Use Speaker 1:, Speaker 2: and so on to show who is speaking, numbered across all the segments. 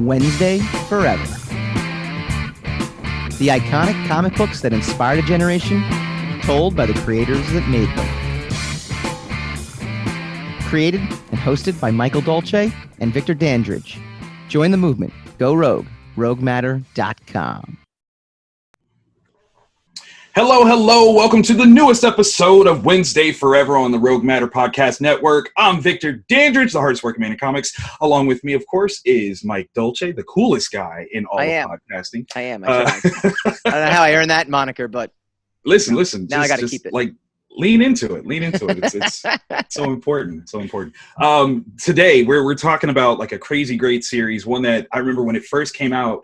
Speaker 1: Wednesday Forever. The iconic comic books that inspired a generation, told by the creators that made them. Created and hosted by Michael Dolce and Victor Dandridge. Join the movement. Go Rogue. RogueMatter.com.
Speaker 2: Hello. Welcome to the newest episode of Wednesday Forever on the Rogue Matter Podcast Network. I'm Victor Dandridge, the hardest working man in comics. Along with me, of course, is Mike Dolce, the coolest guy in all of podcasting.
Speaker 1: I am. I don't know how I earned that moniker, but
Speaker 2: listen.
Speaker 1: Now I got to keep it.
Speaker 2: Like, lean into it. It's so important. Today we're talking about like a crazy great series, one that I remember when it first came out.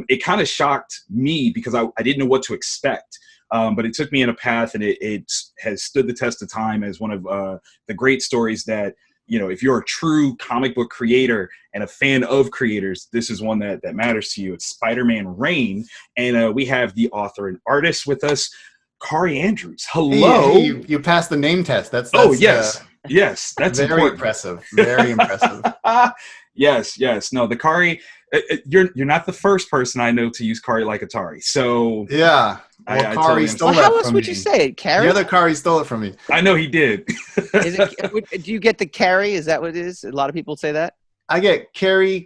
Speaker 2: It kind of shocked me because I didn't know what to expect. But it took me in a path, and it has stood the test of time as one of the great stories that, you know, if you're a true comic book creator and a fan of creators, this is one that matters to you. It's Spider-Man Reign, and we have the author and artist with us, Kaare Andrews. Hello.
Speaker 3: Hey, you passed the name test. That's
Speaker 2: yes, that's
Speaker 3: very
Speaker 2: important.
Speaker 3: impressive. Very impressive.
Speaker 2: Yes. No, the Kaare. You're not the first person I know to use Kaare like Atari. So
Speaker 3: yeah.
Speaker 2: I
Speaker 3: Kaare
Speaker 2: totally
Speaker 3: stole
Speaker 2: understand.
Speaker 3: that
Speaker 1: how else
Speaker 3: from
Speaker 1: would
Speaker 3: me.
Speaker 1: you say it? Kaare?
Speaker 3: The other Kaare stole it from me.
Speaker 2: I know he did.
Speaker 1: Do you get the Kaare? Is that what it is? A lot of people say that.
Speaker 3: I get Kaare,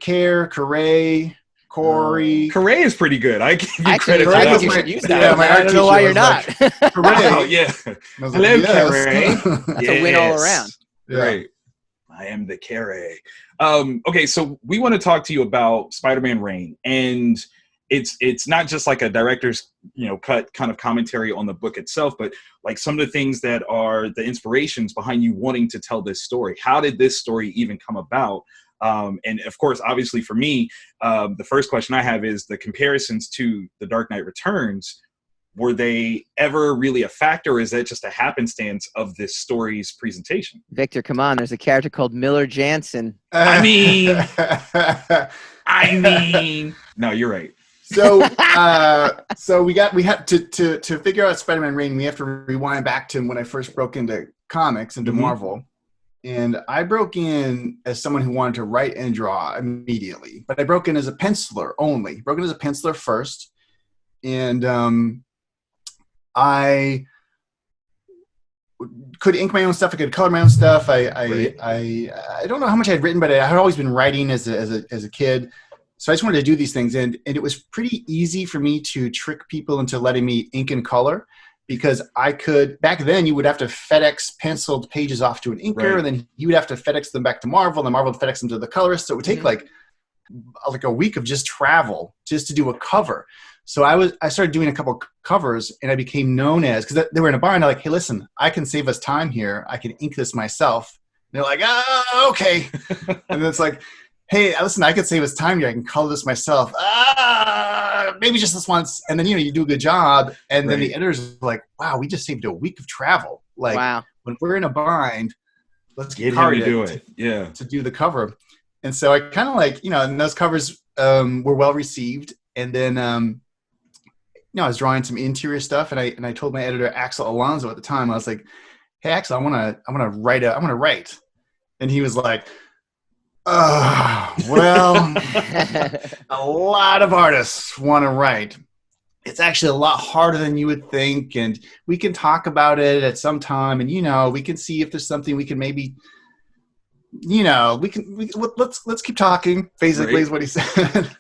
Speaker 3: Corey.
Speaker 2: Kaare is pretty good. I give you
Speaker 1: Actually,
Speaker 2: credit for
Speaker 1: I
Speaker 2: that
Speaker 1: think you
Speaker 2: one.
Speaker 1: should use that.
Speaker 3: Yeah, my
Speaker 1: I don't know
Speaker 3: art
Speaker 1: why
Speaker 3: teacher
Speaker 1: you're not.
Speaker 3: was
Speaker 2: Oh,
Speaker 3: Kaare.
Speaker 2: yeah.
Speaker 3: I was
Speaker 2: Hello,
Speaker 3: like, yes.
Speaker 2: Kaare.
Speaker 1: That's a win all around.
Speaker 3: Yeah.
Speaker 2: Right. I am the Kaare. Okay, so we want to talk to you about Spider-Man Reign, and it's not just like a director's, cut kind of commentary on the book itself, but like some of the things that are the inspirations behind you wanting to tell this story. How did this story even come about? And of course, obviously for me, the first question I have is the comparisons to The Dark Knight Returns. Were they ever really a factor, or is that just a happenstance of this story's presentation?
Speaker 1: Victor, come on. There's a character called Miller Jansen.
Speaker 2: I mean, no, you're right.
Speaker 3: So we have to figure out Spider-Man Reign. We have to rewind back to when I first broke into comics, into Marvel, and I broke in as someone who wanted to write and draw immediately. But I broke in as a penciler only. Broke in as a penciler first, and I could ink my own stuff. I could color my own stuff. I don't know how much I had written, but I had always been writing as a kid. So I just wanted to do these things, and it was pretty easy for me to trick people into letting me ink and color, because I could. Back then, you would have to FedEx penciled pages off to an inker, and then you would have to FedEx them back to Marvel, and then Marvel would FedEx them to the colorist. So it would take like a week of just travel just to do a cover. So I started doing a couple covers, and I became known as, because they were in a bar, and they're like, hey, listen, I can save us time here. I can ink this myself. And they're like, okay. And then it's like, hey, listen, I could save us time here. I can color this myself. Maybe just this once. And then, you do a good job. And then the editors are like, wow, we just saved a week of travel. Like, when we're in a bind, let's
Speaker 2: get him to do it. Yeah.
Speaker 3: To do the cover. And so I kind of like, and those covers were well received. And then, I was drawing some interior stuff, and I told my editor, Axel Alonso, at the time, I was like, hey, Axel, I want to write. And he was like, well, a lot of artists want to write. It's actually a lot harder than you would think, and we can talk about it at some time, and we can see if there's something we can maybe, let's keep talking. Basically, is what he said.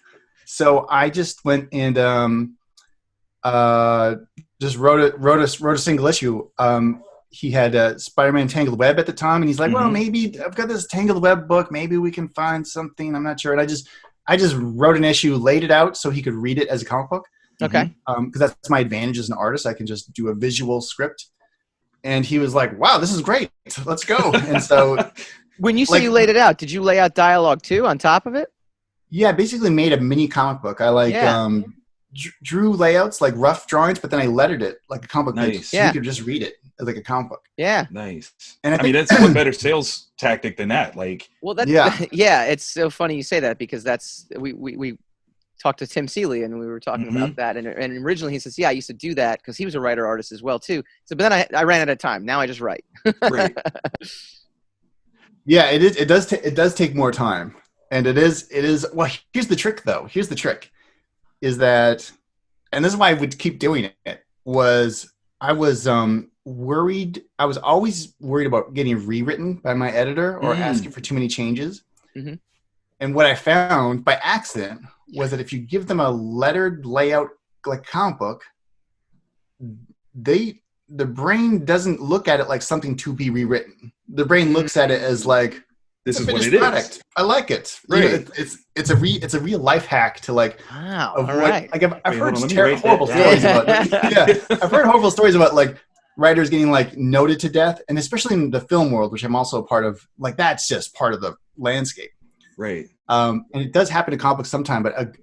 Speaker 3: So I just went and just wrote a single issue. He had Spider-Man Tangled Web at the time, and he's like, well, maybe I've got this Tangled Web book. Maybe we can find something. I'm not sure. And I just wrote an issue, laid it out so he could read it as a comic book.
Speaker 1: Okay.
Speaker 3: Because that's my advantage as an artist. I can just do a visual script. And he was like, wow, this is great. Let's go. And so
Speaker 1: when you say you laid it out, did you lay out dialogue too on top of it?
Speaker 3: Yeah, I basically made a mini comic book. I drew layouts, like rough drawings, but then I lettered it like a comic book.
Speaker 2: Nice.
Speaker 3: So you could just read it like a comic book.
Speaker 1: Yeah.
Speaker 2: Nice.
Speaker 3: And I
Speaker 2: mean, that's a better sales tactic than that. Like,
Speaker 1: well, it's so funny you say that, because that's we talked to Tim Seeley, and we were talking about that. And originally he says, yeah, I used to do that because he was a writer artist as well too. So, but then I ran out of time. Now I just write.
Speaker 2: Right.
Speaker 3: Yeah, it does take more time. And it is. Well, here's the trick, though. Here's the trick, is that, and this is why I would keep doing it. I was worried. I was always worried about getting rewritten by my editor or asking for too many changes.
Speaker 1: Mm-hmm.
Speaker 3: And what I found by accident was that if you give them a lettered layout like comic book, the brain doesn't look at it like something to be rewritten. The brain looks at it as like,
Speaker 2: this is
Speaker 3: what
Speaker 2: it
Speaker 3: product
Speaker 2: is.
Speaker 3: I like it.
Speaker 2: Right.
Speaker 3: You know, it's a real life hack to like
Speaker 1: Wow.
Speaker 3: avoid.
Speaker 1: All right.
Speaker 3: Like I've heard
Speaker 2: hold on,
Speaker 3: horrible stories about. I've heard horrible stories about like writers getting like noted to death, and especially in the film world, which I'm also a part of. Like that's just part of the landscape.
Speaker 2: Right.
Speaker 3: And it does happen in comic books sometime, but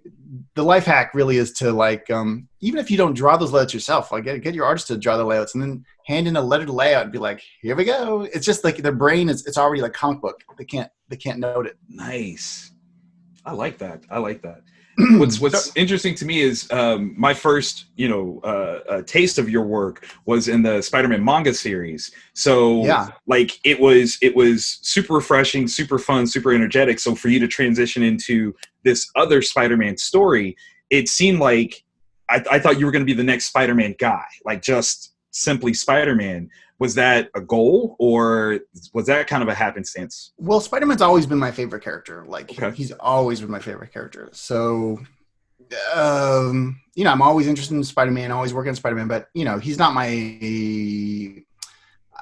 Speaker 3: the life hack really is to like, even if you don't draw those layouts yourself, like get your artist to draw the layouts and then hand in a lettered layout and be like, here we go. It's just like their brain it's already like comic book. They can't note it.
Speaker 2: Nice. I like that. What's interesting to me is my first, taste of your work was in the Spider-Man manga series. So like it was super refreshing, super fun, super energetic. So for you to transition into this other Spider-Man story, it seemed like I thought you were going to be the next Spider-Man guy, like just simply Spider-Man. Was that a goal, or was that kind of a happenstance?
Speaker 3: Well, Spider-Man's always been my favorite character. Like
Speaker 2: Okay.
Speaker 3: He's always been my favorite character. So, I'm always interested in Spider-Man, always working on Spider-Man, but he's not my,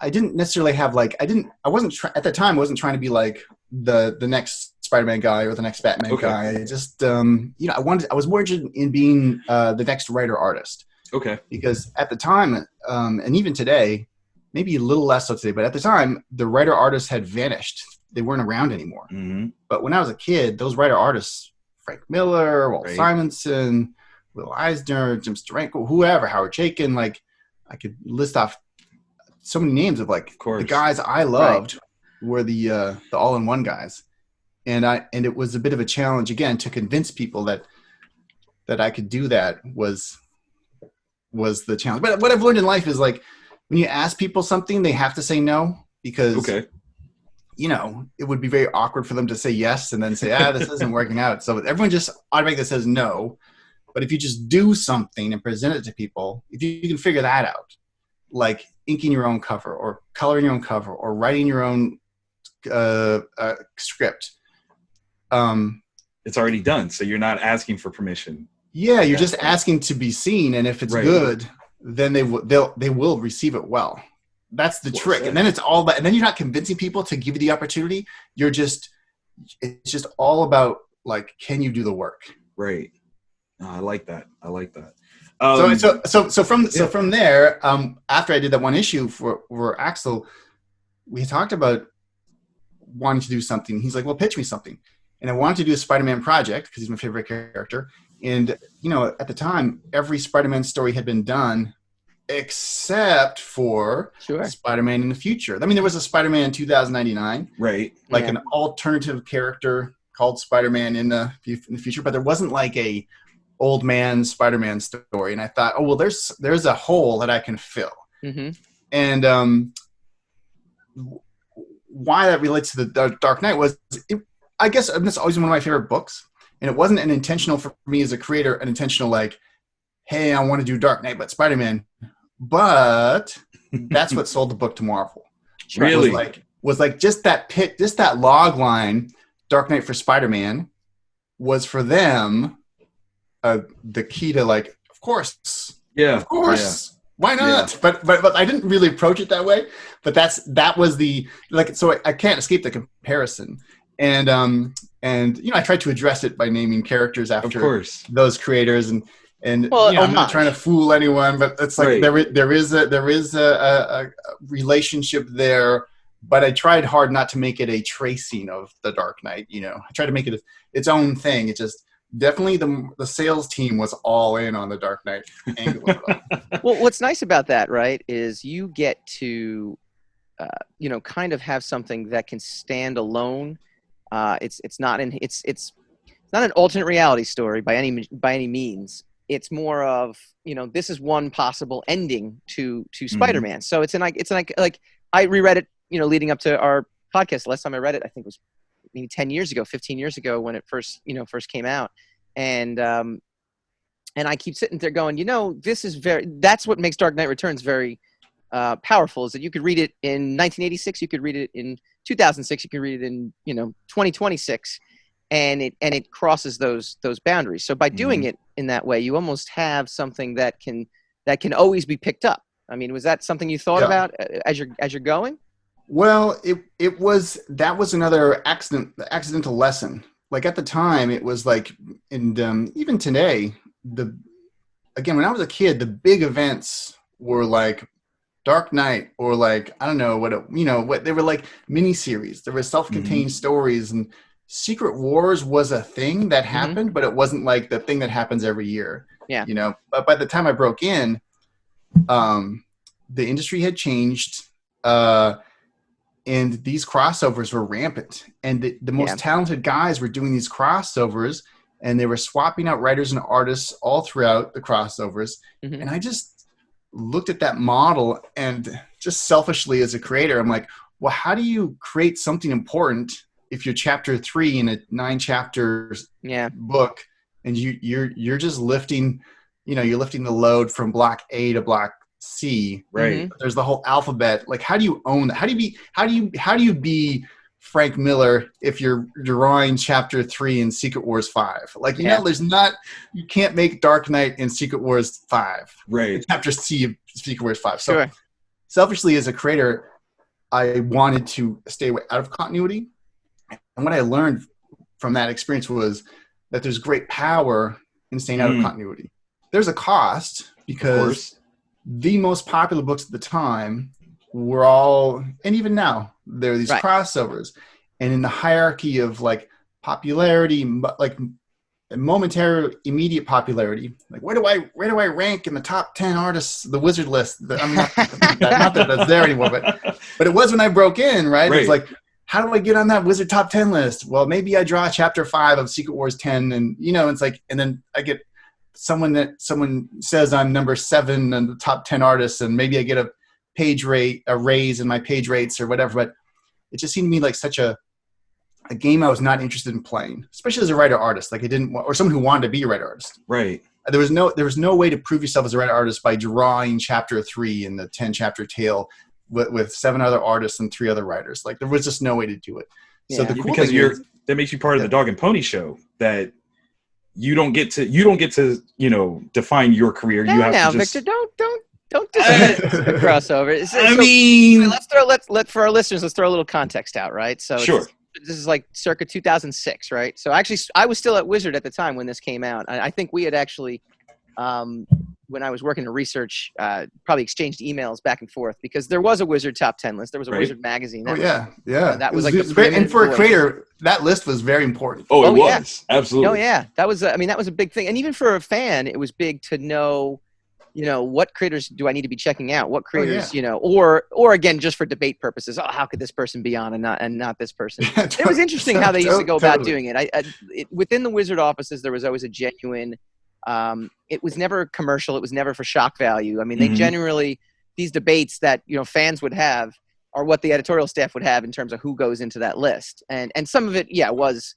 Speaker 3: I didn't necessarily have like, at the time, I wasn't trying to be like the next Spider-Man guy or the next Batman guy. I just, I was more interested in being the next writer artist.
Speaker 2: Okay.
Speaker 3: Because at the time, and even today, maybe a little less so today, but at the time, the writer artists had vanished. They weren't around anymore.
Speaker 2: Mm-hmm.
Speaker 3: But when I was a kid, those writer artists, Frank Miller, Walt Simonson, Will Eisner, Jim Steranko, whoever, Howard Chaykin, like I could list off so many names of like the guys I loved were the all-in-one guys. And it was a bit of a challenge again to convince people that I could do that was the challenge. But what I've learned in life is like when you ask people something, they have to say no because it would be very awkward for them to say yes and then say, this isn't working out. So everyone just automatically says no. But if you just do something and present it to people, if you can figure that out, like inking your own cover or coloring your own cover or writing your own script.
Speaker 2: It's already done. So you're not asking for permission.
Speaker 3: Yeah, you're just asking to be seen. And if it's good, then they will receive it well. That's the trick. And then it's all about, and then you're not convincing people to give you the opportunity. It's just all about like, can you do the work?
Speaker 2: Right. I like that.
Speaker 3: So from there, after I did that one issue for Axel, we talked about wanting to do something. He's like, well, pitch me something. And I wanted to do a Spider-Man project because he's my favorite character. And, at the time, every Spider-Man story had been done except for Spider-Man in the future. I mean, there was a Spider-Man 2099.
Speaker 2: Right.
Speaker 3: Like an alternative character called Spider-Man in the future, but there wasn't like a old man Spider-Man story. And I thought, oh, well, there's a hole that I can fill.
Speaker 1: Mm-hmm.
Speaker 3: And why that relates to the Dark Knight was, I guess it's always one of my favorite books. And it wasn't an intentional for me as a creator, an intentional like, hey, I want to do Dark Knight, but Spider-Man. But that's what sold the book to Marvel.
Speaker 2: Really?
Speaker 3: Was like just that log line, Dark Knight for Spider-Man, was for them the key to like, of course.
Speaker 2: Yeah.
Speaker 3: Of course.
Speaker 2: Yeah.
Speaker 3: Why not? Yeah. But I didn't really approach it that way. But that was the like. So I can't escape the comparison. And I tried to address it by naming characters after those creators and I'm not trying to fool anyone, but it's like there is a relationship there. But I tried hard not to make it a tracing of the Dark Knight. I tried to make it its own thing. It just definitely the sales team was all in on the Dark Knight angle.
Speaker 1: Well, what's nice about that, right, is you get to kind of have something that can stand alone. It's not an alternate reality story by any means. It's more of this is one possible ending to Spider-Man. So it's like I reread it leading up to our podcast. The last time I read it, I think was maybe 10 years ago, 15 years ago when it first came out. And I keep sitting there going, that's what makes Dark Knight Returns very powerful, is that you could read it in 1986, you could read it in 2006, you could read it in 2026, and it crosses those boundaries. So by doing it in that way, you almost have something that can always be picked up. I mean, was that something you thought about as you're going?
Speaker 3: Well, that was another accidental lesson. Like at the time, it was like, and even today, when I was a kid, the big events were like Dark Knight, or like, I don't know what they were, like miniseries. There were self-contained stories, and Secret Wars was a thing that happened, but it wasn't like the thing that happens every year.
Speaker 1: Yeah.
Speaker 3: But by the time I broke in, the industry had changed, and these crossovers were rampant. And the most talented guys were doing these crossovers, and they were swapping out writers and artists all throughout the crossovers. And I just looked at that model, and just selfishly as a creator, I'm like, well, how do you create something important if you're chapter 3 in a 9 chapters book, and you're just lifting, you're lifting the load from block A to block C.
Speaker 2: Right.
Speaker 3: There's the whole alphabet. Like, how do you own that? How do you be Frank Miller if you're drawing chapter 3 in Secret Wars 5? Like, you can't make Dark Knight in Secret Wars 5.
Speaker 2: Right.
Speaker 3: Chapter C of Secret Wars 5. So selfishly as a creator, I wanted to stay out of continuity. And what I learned from that experience was that there's great power in staying out of continuity. There's a cost, because the most popular books at the time were all, and even now, there are these crossovers. And in the hierarchy of like popularity, like momentary, immediate popularity, like where do I rank in the top 10 artists, the wizard list? I'm not that that's there anymore, but it was when I broke in, right? It was like, how do I get on that wizard top 10 list? Well, maybe I draw chapter 5 of Secret Wars 10, and it's like, and then I get someone says I'm number 7 in the top 10 artists, and maybe I get a raise in my page rates or whatever. But it just seemed to me like such a game I was not interested in playing, especially as a writer artist. Like, or someone who wanted to be a writer artist. Right. There was no way to prove yourself as a writer artist by drawing chapter 3 in the 10 chapter tale with 7 other artists and 3 other writers. Like, there was just no way to do it. Yeah. So the cool
Speaker 2: because
Speaker 3: thing
Speaker 2: that makes you part of the Dog and Pony show, that you don't get to define your career. You have to just...
Speaker 1: Victor, don't dismiss the crossover. For our listeners, let's throw a little context out, right? So this is like circa 2006, right? So actually, I was still at Wizard at the time when this came out. I think we had actually, when I was working in research, probably exchanged emails back and forth, because there was a Wizard top 10 list. There was a Wizard magazine. That was like the
Speaker 3: great. And for a creator, that list was very important.
Speaker 2: Oh, it was. Absolutely.
Speaker 1: Oh yeah, that was a big thing. And even for a fan, it was big to know, what creators do I need to be checking out? What creators, or again, just for debate purposes, how could this person be on and not this person? It was interesting how they used to go about doing it. Within the Wizard offices, there was always a genuine. It was never commercial. It was never for shock value. I mean, they generally, these debates that fans would have are what the editorial staff would have in terms of who goes into that list, and some of it, was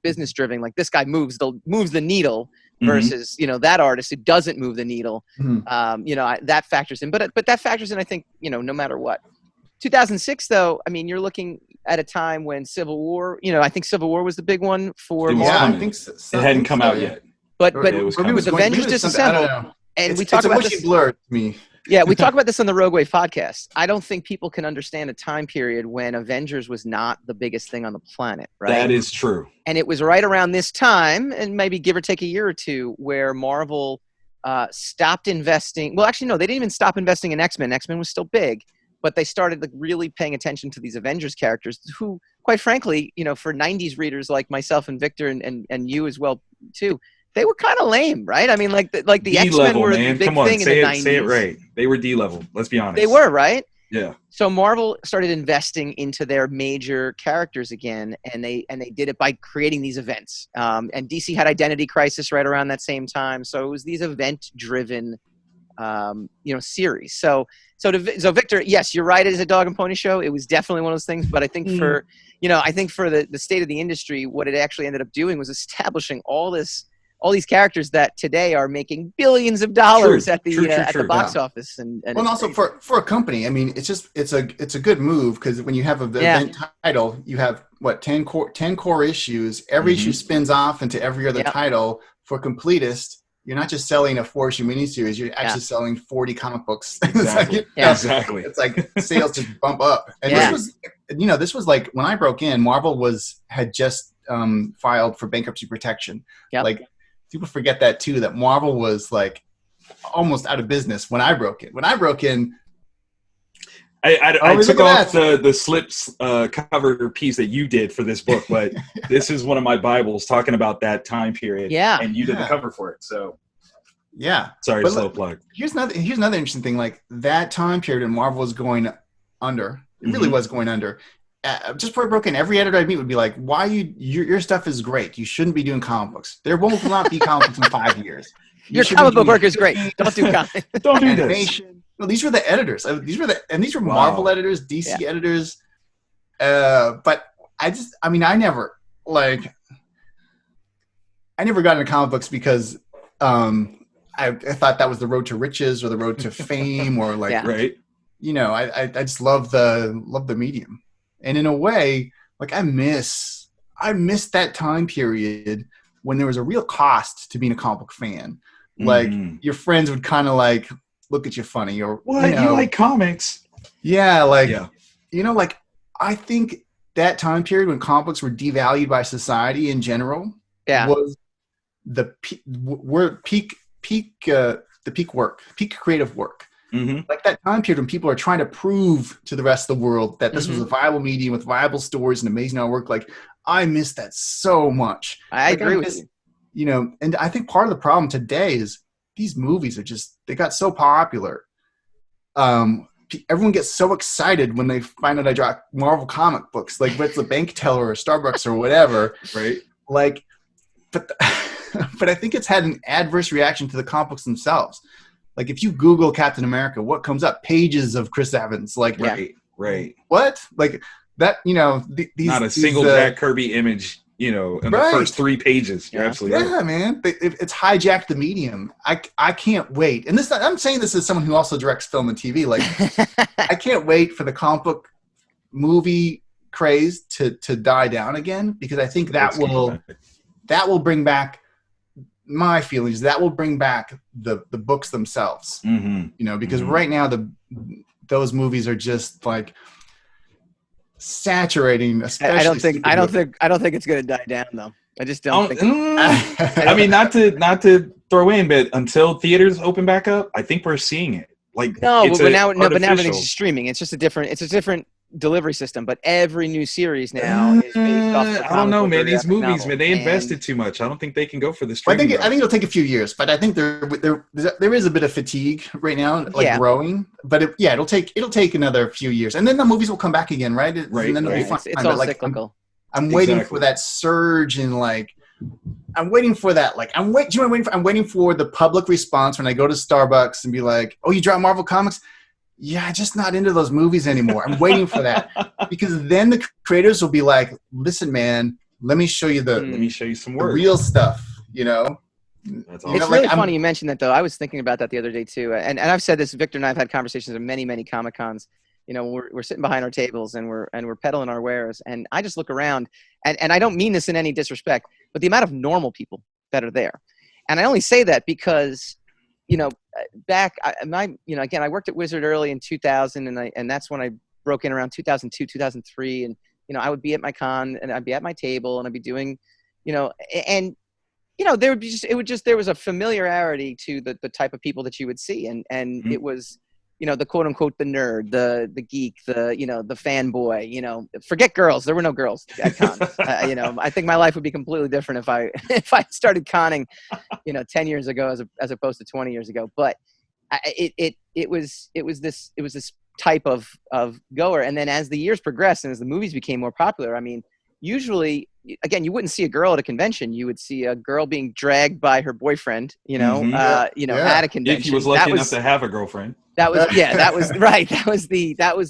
Speaker 1: business driven. Like, this guy moves the needle versus that artist who doesn't move the needle. That factors in, but that factors in, I think, no matter what. 2006 though, I mean, you're looking at a time when Civil War, I think Civil War was the big one for
Speaker 3: I think so.
Speaker 2: It hadn't come out yet.
Speaker 1: But with Avengers Disassembled, and we talk about this.
Speaker 3: Blur to me.
Speaker 1: Yeah, we talk about this on the Rogue Wave podcast. I don't think people can understand a time period when Avengers was not the biggest thing on the planet, right?
Speaker 2: That is true.
Speaker 1: And it was right around this time, and maybe give or take a year or two, where Marvel stopped investing. Well, actually, no, they didn't even stop investing in X-Men. X-Men was still big, but they started really paying attention to these Avengers characters who, quite frankly, for 90s readers like myself and Victor and you as well, too, they were kind of lame, right? I mean, like the X-Men were the big thing in the 90s.
Speaker 2: Say it right. They were D-level. Let's be honest.
Speaker 1: They were, right?
Speaker 2: Yeah.
Speaker 1: So Marvel started investing into their major characters again, and they did it by creating these events. And DC had Identity Crisis right around that same time. So it was these event-driven series. So Victor, yes, you're right. It is a dog and pony show. It was definitely one of those things. But I think for the state of the industry, what it actually ended up doing was establishing all these characters that today are making billions of dollars at the box office. And
Speaker 3: also for a company, I mean, it's a good move, because when you have an event title, you have 10 core issues. Every issue spins off into every other title. For completist, you're not just selling a 4-issue miniseries, you're actually selling 40 comic books.
Speaker 2: Exactly. Exactly.
Speaker 3: It's like sales just bump up. And this was like when I broke in, Marvel had just filed for bankruptcy protection. Yep. Like, people forget that too, that Marvel was like almost out of business when I broke in.
Speaker 2: I took off the slips cover piece that you did for this book, but this is one of my Bibles talking about that time period.
Speaker 1: Yeah.
Speaker 2: And you did the cover for it. So
Speaker 3: yeah.
Speaker 2: Sorry, but slow plug.
Speaker 3: Here's another interesting thing. Like, that time period when Marvel was going under, it really was going under. Just before I broke in, every editor I'd meet would be like, "Why your stuff is great. You shouldn't be doing comic books. There will not be comic books in 5 years.
Speaker 1: Your comic book work is great. Don't do comics.
Speaker 2: Don't do
Speaker 3: animation."
Speaker 2: this.
Speaker 3: No, these were the editors. These were Marvel editors, DC editors. But I never got into comic books because I thought that was the road to riches or the road to fame, or like,
Speaker 2: right.
Speaker 3: I just love the medium. And in a way, like, I miss that time period when there was a real cost to being a comic book fan. Like, your friends would kind of like look at you funny, or
Speaker 2: what, you like comics?
Speaker 3: Yeah, I think that time period when comic books were devalued by society in general was the peak creative work. Like, that time period when people are trying to prove to the rest of the world that this was a viable medium with viable stories and amazing artwork. Like, I miss that so much.
Speaker 1: I agree with you.
Speaker 3: And I think part of the problem today is these movies they got so popular. Everyone gets so excited when they find out I draw Marvel comic books, like whether it's a bank teller or Starbucks or whatever.
Speaker 2: Right.
Speaker 3: Like, but I think it's had an adverse reaction to the comic books themselves. Like, if you Google Captain America, what comes up? Pages of Chris Evans. Like,
Speaker 2: right.
Speaker 3: What? Like that?
Speaker 2: Not a single Jack Kirby image. In the first 3 pages. You're absolutely right.
Speaker 3: Yeah, man. It's hijacked the medium. I can't wait. And I'm saying this as someone who also directs film and TV. Like, I can't wait for the comic book movie craze to die down again, because I think that will bring back my feelings. That will bring back the books themselves. Because right now those movies are just like saturating. Especially
Speaker 1: I don't think it's going to die down, though. I just don't think.
Speaker 2: I mean, not to throw in, but until theaters open back up, I think we're seeing it. Like,
Speaker 1: but now everything's streaming. It's just a different delivery system. But every new series now is based off.
Speaker 2: I don't know, man. These movies, man, they invested too much. I don't think they can go for the streaming.
Speaker 3: I think it'll take a few years, but I think there is a bit of fatigue right now, growing. But it'll take another few years, and then the movies will come back again, right?
Speaker 2: Right.
Speaker 3: And then it'll be fun.
Speaker 1: It's all cyclical.
Speaker 3: I'm waiting for that surge in I'm waiting for that. I'm waiting for the public response when I go to Starbucks and be like, "Oh, you draw Marvel comics? Yeah, just not into those movies anymore." I'm waiting for that, because then the creators will be like, "Listen, man, let me show you
Speaker 2: some work,
Speaker 3: the real stuff."
Speaker 1: That's awesome. It's really funny you mentioned that, though. I was thinking about that the other day too, and I've said this. Victor and I have had conversations at many Comic Cons. We're sitting behind our tables and we're peddling our wares, and I just look around, and I don't mean this in any disrespect, but the amount of normal people that are there, and I only say that because, again, I worked at Wizard early in 2000, and that's when I broke in around 2002, 2003, and I would be at my con and I'd be at my table and I'd be doing, there was a familiarity to the type of people that you would see, and it was, the quote unquote the nerd, the geek, the fanboy. Forget girls. There were no girls at cons. I think my life would be completely different if I started conning, 10 years ago as opposed to 20 years ago. But it was this type of goer. And then as the years progressed and as the movies became more popular, I mean, usually, again, you wouldn't see a girl at a convention. You would see a girl being dragged by her boyfriend, at a convention.
Speaker 2: If he was lucky enough to have a girlfriend.
Speaker 1: That was that was right. That was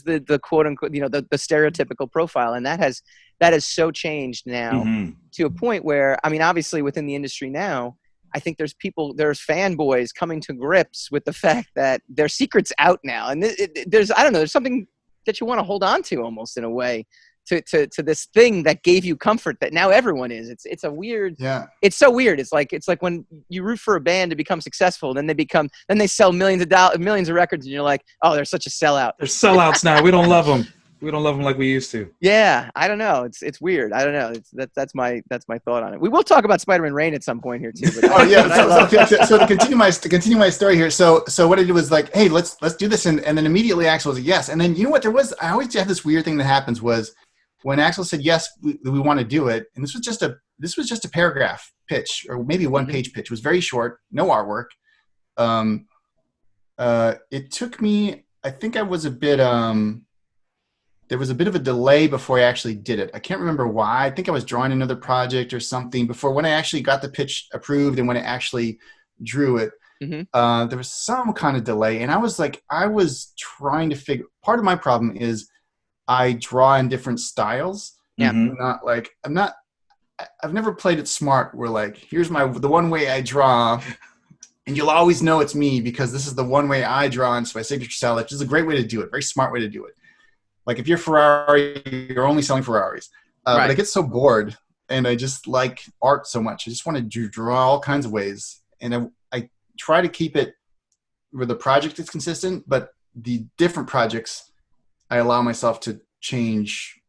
Speaker 1: the quote unquote, the stereotypical profile, and that has so changed now to a point where, I mean, obviously within the industry now, I think there's fanboys coming to grips with the fact that their secret's out now, and there's something that you want to hold on to almost in a way. To this thing that gave you comfort that now everyone is. It's a weird.
Speaker 3: Yeah.
Speaker 1: It's so weird. It's like when you root for a band to become successful, then they sell millions of records, and you're like, oh, they're such a sellout.
Speaker 2: They're sellouts now. We don't love them. We don't love them like we used to.
Speaker 1: Yeah, I don't know. It's weird. I don't know. That's my thought on it. We will talk about Spider-Man Reign at some point here too. But
Speaker 3: so to continue my story here. So what I did was like, hey, let's do this, and then immediately Axel was like, yes, and then you know what? I always have this weird thing that happens was, when Axel said yes, we want to do it, and this was just a paragraph pitch, or maybe a one-page pitch. It was very short, no artwork. It took me, I think I was a bit. There was a bit of a delay before I actually did it. I can't remember why. I think I was drawing another project or something before when I actually got the pitch approved and when I actually drew it. There was some kind of delay, and I was trying to figure. Part of my problem is I draw in different styles.
Speaker 1: Yeah.
Speaker 3: I've never played it smart where like, here's the one way I draw, and you'll always know it's me because this is the one way I draw, and it's my signature style, which is a great way to do it. Very smart way to do it. Like if you're Ferrari, you're only selling Ferraris.
Speaker 1: Right.
Speaker 3: But I get so bored, and I just like art so much. I just want to draw all kinds of ways. And I try to keep it where the project is consistent, but the different projects, I allow myself to change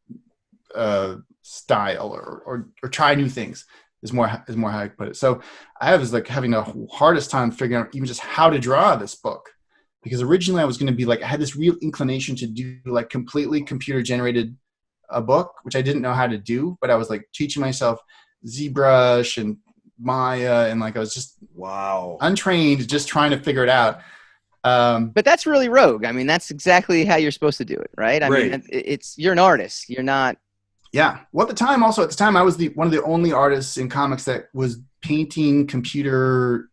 Speaker 3: style or try new things is more how I put it. So I was like having the hardest time figuring out even just how to draw this book, because originally I was going to be like, I had this real inclination to do like completely computer generated a book, which I didn't know how to do, but I was like teaching myself ZBrush and Maya, and like I was just untrained, just trying to figure it out.
Speaker 1: But that's really rogue. I mean, that's exactly how you're supposed to do it, right? I mean, you're an artist. You're not. Yeah.
Speaker 3: Well, at the time, I was one of the only artists in comics that was painting computer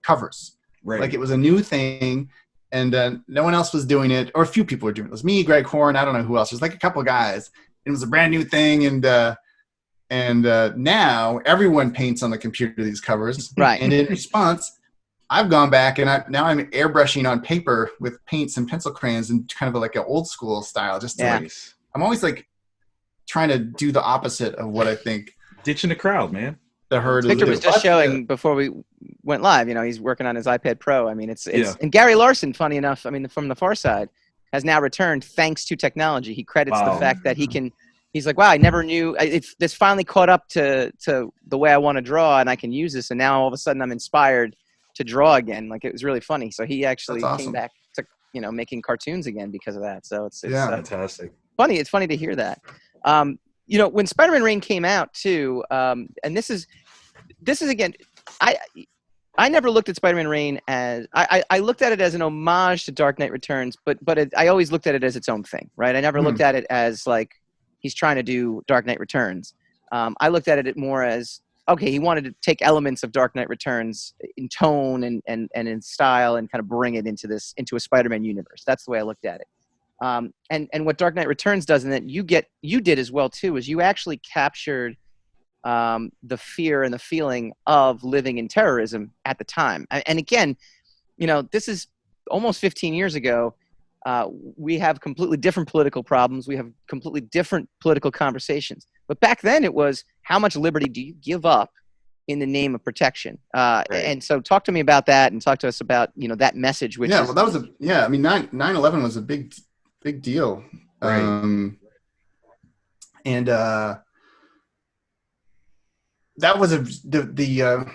Speaker 3: covers. Right. Like it was a new thing, and no one else was doing it, or a few people were doing it. It was me, Greg Horn, I don't know who else. There's like a couple of guys. It was a brand new thing, and now everyone paints on the computer these covers.
Speaker 1: Right.
Speaker 3: And in response, I've gone back and now I'm airbrushing on paper with paints and pencil crayons and kind of like an old school style. I'm always like trying to do the opposite of what I think.
Speaker 2: Ditching the crowd, man.
Speaker 3: The herd.
Speaker 1: Victor was just showing before we went live. He's working on his iPad Pro. I mean, and Gary Larson, funny enough, I mean, from the Far Side, has now returned thanks to technology. He credits the fact that he's like, wow, I never knew. This finally caught up to the way I want to draw, and I can use this. And now all of a sudden I'm inspired to draw again. Like, it was really funny. So he actually came back to making cartoons again because of that. So it's
Speaker 2: fantastic.
Speaker 1: Funny. It's funny to hear that. When Spider-Man Reign came out too, and this is again, I never looked at Spider-Man Reign as I looked at it as an homage to Dark Knight Returns, but I always looked at it as its own thing, right? I never looked at it as like he's trying to do Dark Knight Returns. I looked at it more as, okay, he wanted to take elements of Dark Knight Returns in tone and in style and kind of bring it into a Spider-Man universe. That's the way I looked at it. And what Dark Knight Returns does, and that you did as well too, is you actually captured the fear and the feeling of living in terrorism at the time. And again, this is almost 15 years ago. We have completely different political problems. We have completely different political conversations. But back then it was, how much liberty do you give up in the name of protection? And so talk to me about that, and talk to us about, that message. Which
Speaker 3: 9/11 was a big deal. Right. That was the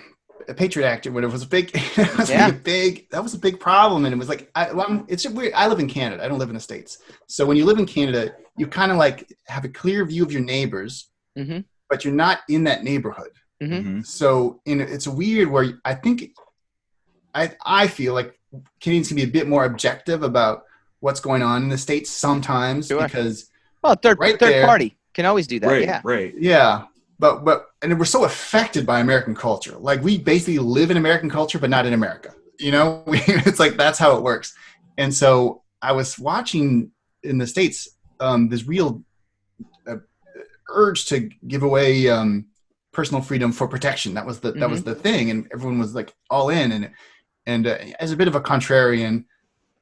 Speaker 3: Patriot Act, when it was a big, that was a big problem. And it was like, it's just weird. I live in Canada. I don't live in the States. So when you live in Canada, you kind of like have a clear view of your neighbors, but you're not in that neighborhood. So it's weird where I think, I feel like Canadians can be a bit more objective about what's going on in the States sometimes, because
Speaker 1: third party. Can always do that.
Speaker 2: Right,
Speaker 1: Yeah.
Speaker 2: right.
Speaker 3: Yeah. And we're so affected by American culture. Like we basically live in American culture, but not in America. You know, it's like, that's how it works. And so I was watching in the States, this real urge to give away personal freedom for protection. That was the thing, and everyone was like all in. And as a bit of a contrarian,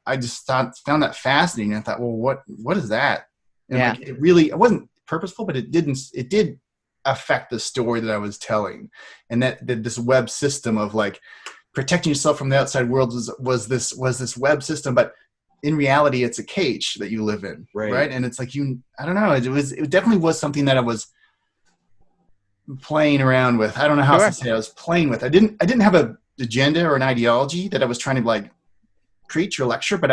Speaker 3: I just found that fascinating. I thought, well, what is that? And like, it wasn't purposeful, but it did affect the story that I was telling, and that this web system of like protecting yourself from the outside world was this web system, but in reality, it's a cage that you live in, right? And it's like I don't know. It definitely was something that I was playing around with. I don't know how else to say it. I was playing with. I didn't have an agenda or an ideology that I was trying to like preach or lecture, but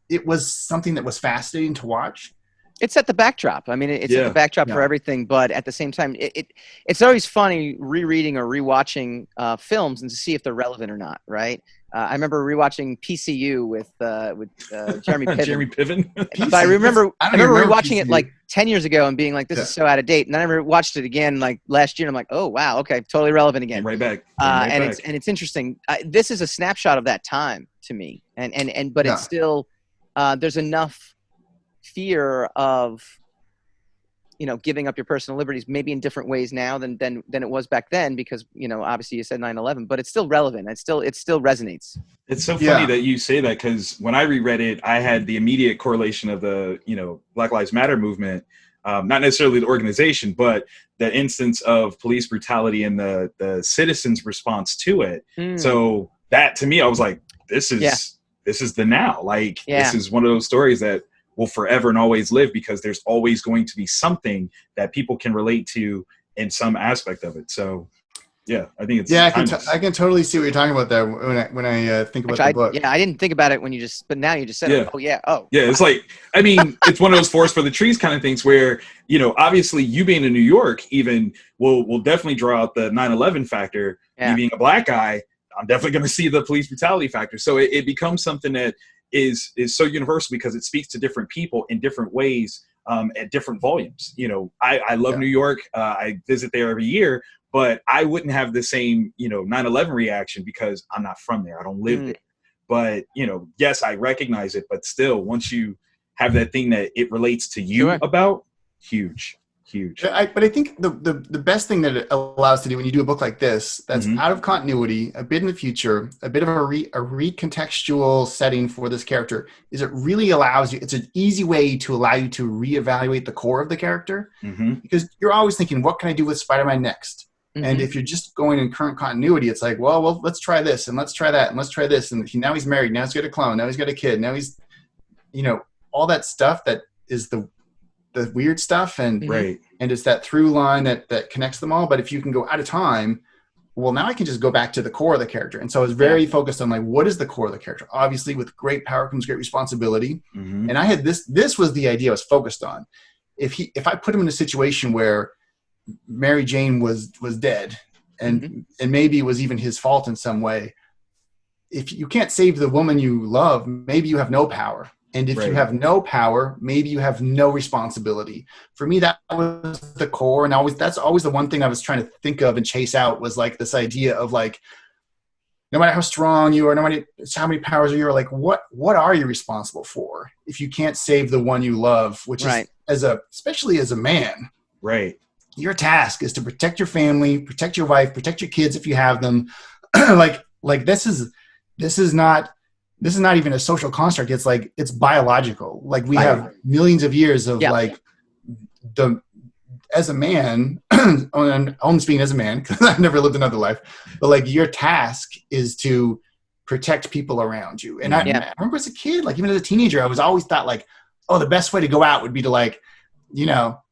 Speaker 3: it was something that was fascinating to watch.
Speaker 1: It's at the backdrop. I mean, it's at the backdrop for everything, but at the same time, it's always funny rereading or rewatching films and to see if they're relevant or not, right? I remember rewatching PCU with Jeremy Piven.
Speaker 2: Jeremy Piven.
Speaker 1: But I remember rewatching
Speaker 3: PCU.
Speaker 1: it like 10 years ago and being like, this is so out of date. And then I watched it again like last year, and I'm like, oh wow, okay, totally relevant again.
Speaker 2: Right back.
Speaker 1: It's interesting. This is a snapshot of that time to me, but it's still there's enough fear of giving up your personal liberties maybe in different ways now than it was back then, because obviously you said 9/11, but it's still relevant. It still resonates.
Speaker 2: It's so funny that you say that, because when I reread it, I had the immediate correlation of the Black Lives Matter movement, not necessarily the organization, but the instance of police brutality and the citizens' response to it. So that, to me, I was like, this is the now. Like, this is one of those stories that will forever and always live, because there's always going to be something that people can relate to in some aspect of it. So yeah, I think it's
Speaker 3: I can totally see what you're talking about there when I think about the book.
Speaker 1: I didn't think about it but now you just said it.
Speaker 2: It's like, I mean, it's one of those forest for the trees kind of things where, obviously you being in New York even will definitely draw out the 9/11 factor. You being a black guy, I'm definitely going to see the police brutality factor. So it becomes something that is so universal, because it speaks to different people in different ways, at different volumes. I love New York. I visit there every year, but I wouldn't have the same 9/11 reaction because I'm not from there. I don't live there. But yes, I recognize it, but still, once you have that thing that it relates to you about, huge.
Speaker 3: But I think the best thing that it allows to do when you do a book like this, that's out of continuity, a bit in the future, a bit of a recontextual setting for this character, is it really allows you, it's an easy way to allow you to reevaluate the core of the character, because you're always thinking, what can I do with Spider-Man next? And if you're just going in current continuity, it's like, well, let's try this, and let's try that, and let's try this. And now he's married, now he's got a clone, now he's got a kid, now he's, all that stuff that is the weird stuff, and it's that through line that connects them all. But if you can go out of time, well, now I can just go back to the core of the character. And so I was very focused on like, what is the core of the character? Obviously, with great power comes great responsibility. And I had this was the idea I was focused on. If I put him in a situation where Mary Jane was dead, and maybe it was even his fault in some way, if you can't save the woman you love, maybe you have no power. And if you have no power, maybe you have no responsibility. For me, that was the core. And that's always the one thing I was trying to think of and chase out, was like this idea of like, no matter how strong you are, no matter how many powers you are, like what are you responsible for if you can't save the one you love, which is especially as a man, your task is to protect your family, protect your wife, protect your kids if you have them. like this is not even a social construct. It's like, it's biological. Like we have millions of years of as a man, only speaking as a man, because I've never lived another life, but like your task is to protect people around you. And I remember as a kid, like even as a teenager, I was always thought like, oh, the best way to go out would be to like,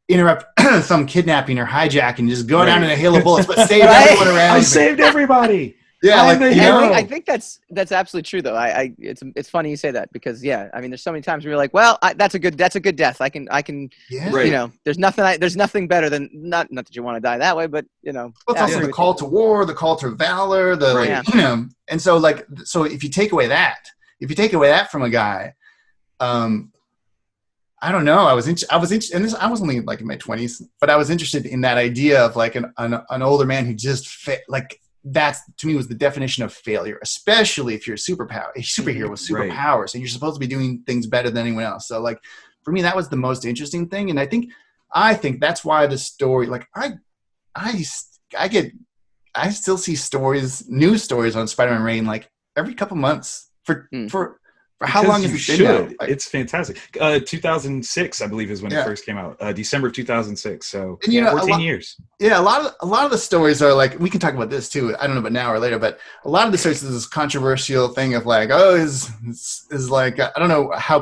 Speaker 3: interrupt some kidnapping or hijacking and just go down in a hail of bullets, but save everyone around
Speaker 2: I saved everybody.
Speaker 3: Yeah,
Speaker 1: I think that's absolutely true though. It's funny you say that, because I mean, there's so many times where you're like, well, that's a good death. I can there's nothing better than not that you want to die that way, but
Speaker 3: Well, it's also the call to war, the call to valor, and so if you take away that from a guy, I don't know. I was interested, and I was only like in my 20s, but I was interested in that idea of like an older man who just like that's to me was the definition of failure, especially if you're a superhero with superpowers, and you're supposed to be doing things better than anyone else. So like for me, that was the most interesting thing, and I think that's why the story, like I still see news stories on Spider-Man Reign like every couple months for how long has it been now? Like,
Speaker 2: it's fantastic. 2006, I believe, is when it first came out. December of 2006. So
Speaker 3: and,
Speaker 2: 14 years.
Speaker 3: Yeah, a lot of the stories are like, we can talk about this too. I don't know about now or later, but a lot of the stories is this controversial thing of like, is like I don't know how